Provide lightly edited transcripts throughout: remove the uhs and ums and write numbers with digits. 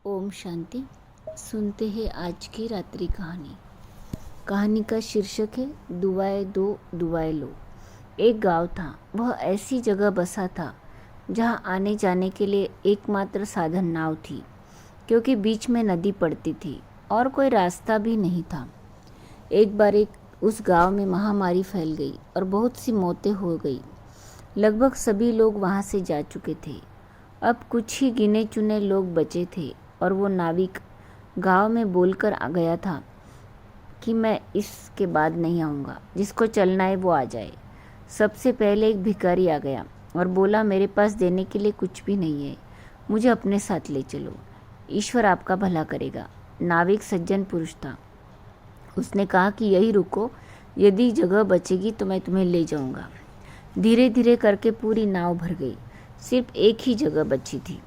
ओम शांति। सुनते हैं आज की रात्रि कहानी। कहानी का शीर्षक है दुआएं दो दुआएं लो। एक गांव था। वह ऐसी जगह बसा था जहां आने जाने के लिए एकमात्र साधन नाव थी, क्योंकि बीच में नदी पड़ती थी और कोई रास्ता भी नहीं था। एक बार उस गांव में महामारी फैल गई और बहुत सी मौतें हो गई। लगभग सभी लोग वहां से जा चुके थे। अब कुछ ही गिने चुने लोग बचे थे और वो नाविक गांव में बोलकर आ गया था कि मैं इसके बाद नहीं आऊँगा, जिसको चलना है वो आ जाए। सबसे पहले एक भिखारी आ गया और बोला, मेरे पास देने के लिए कुछ भी नहीं है, मुझे अपने साथ ले चलो, ईश्वर आपका भला करेगा। नाविक सज्जन पुरुष था। उसने कहा कि यही रुको, यदि जगह बचेगी तो मैं तुम्हें ले जाऊँगा। धीरे धीरे करके पूरी नाव भर गई। सिर्फ एक ही जगह बची थी।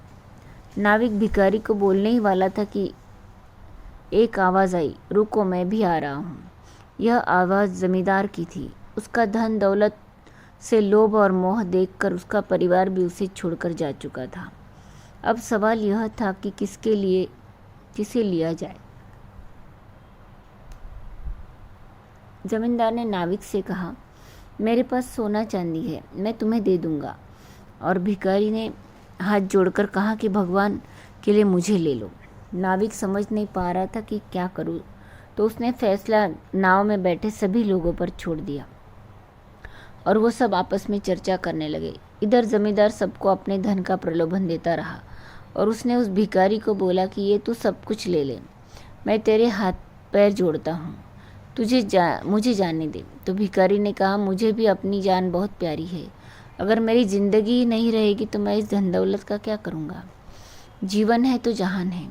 नाविक भिखारी को बोलने ही वाला था कि एक आवाज़ आई, रुको मैं भी आ रहा हूँ। यह आवाज़ जमींदार की थी। उसका धन दौलत से लोभ और मोह देखकर उसका परिवार भी उसे छोड़कर जा चुका था। अब सवाल यह था कि किसे लिया जाए। जमींदार ने नाविक से कहा, मेरे पास सोना चांदी है, मैं तुम्हें दे दूंगा। और भिखारी ने हाथ जोड़कर कहा कि भगवान के लिए मुझे ले लो। नाविक समझ नहीं पा रहा था कि क्या करूं, तो उसने फैसला नाव में बैठे सभी लोगों पर छोड़ दिया और वो सब आपस में चर्चा करने लगे। इधर जमींदार सबको अपने धन का प्रलोभन देता रहा और उसने उस भिखारी को बोला कि ये तू सब कुछ ले ले, मैं तेरे हाथ पैर जोड़ता हूँ, मुझे जाने दे। तो भिखारी ने कहा, मुझे भी अपनी जान बहुत प्यारी है, अगर मेरी ज़िंदगी ही नहीं रहेगी तो मैं इस धन दौलत का क्या करूँगा। जीवन है तो जहान है।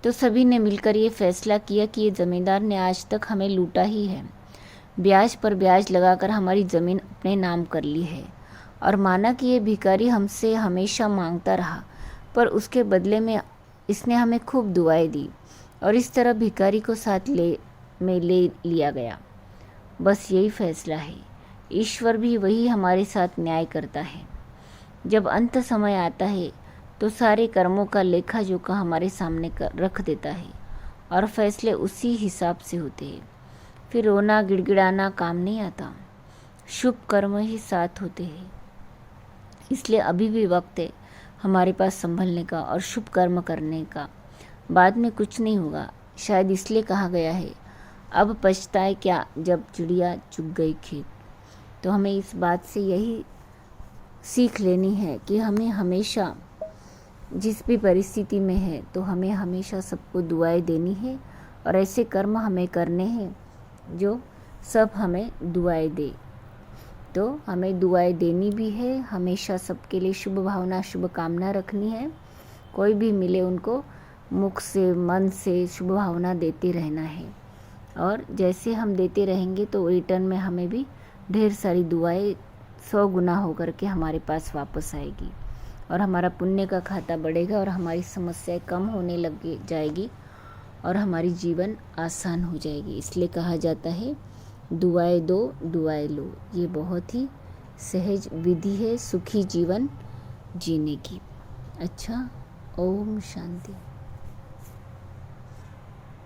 तो सभी ने मिलकर ये फैसला किया कि ये ज़मींदार ने आज तक हमें लूटा ही है, ब्याज पर ब्याज लगाकर हमारी ज़मीन अपने नाम कर ली है, और माना कि ये भिखारी हमसे हमेशा मांगता रहा, पर उसके बदले में इसने हमें खूब दुआएं दी और इस तरह भिखारी को साथ ले लिया गया। बस यही फैसला है। ईश्वर भी वही हमारे साथ न्याय करता है। जब अंत समय आता है तो सारे कर्मों का लेखा जोखा हमारे सामने रख देता है और फैसले उसी हिसाब से होते हैं। फिर रोना गिड़गिड़ाना काम नहीं आता, शुभ कर्म ही साथ होते हैं। इसलिए अभी भी वक्त है हमारे पास संभलने का और शुभ कर्म करने का। बाद में कुछ नहीं होगा। शायद इसलिए कहा गया है, अब पछताए क्या जब चिड़िया चुग गई खेत। तो हमें इस बात से यही सीख लेनी है कि हमें हमेशा जिस भी परिस्थिति में है तो हमें हमेशा सबको दुआएं देनी है और ऐसे कर्म हमें करने हैं जो सब हमें दुआएं दे। तो हमें दुआएं देनी भी है, हमेशा सबके लिए शुभ भावना शुभ कामना रखनी है। कोई भी मिले उनको मुख से मन से शुभ भावना देते रहना है, और जैसे हम देते रहेंगे तो रिटर्न में हमें भी ढेर सारी दुआएं 100 गुना होकर के हमारे पास वापस आएगी और हमारा पुण्य का खाता बढ़ेगा और हमारी समस्याएं कम होने लग जाएगी और हमारी जीवन आसान हो जाएगी। इसलिए कहा जाता है, दुआएं दो दुआएं लो। ये बहुत ही सहज विधि है सुखी जीवन जीने की। अच्छा, ओम शांति।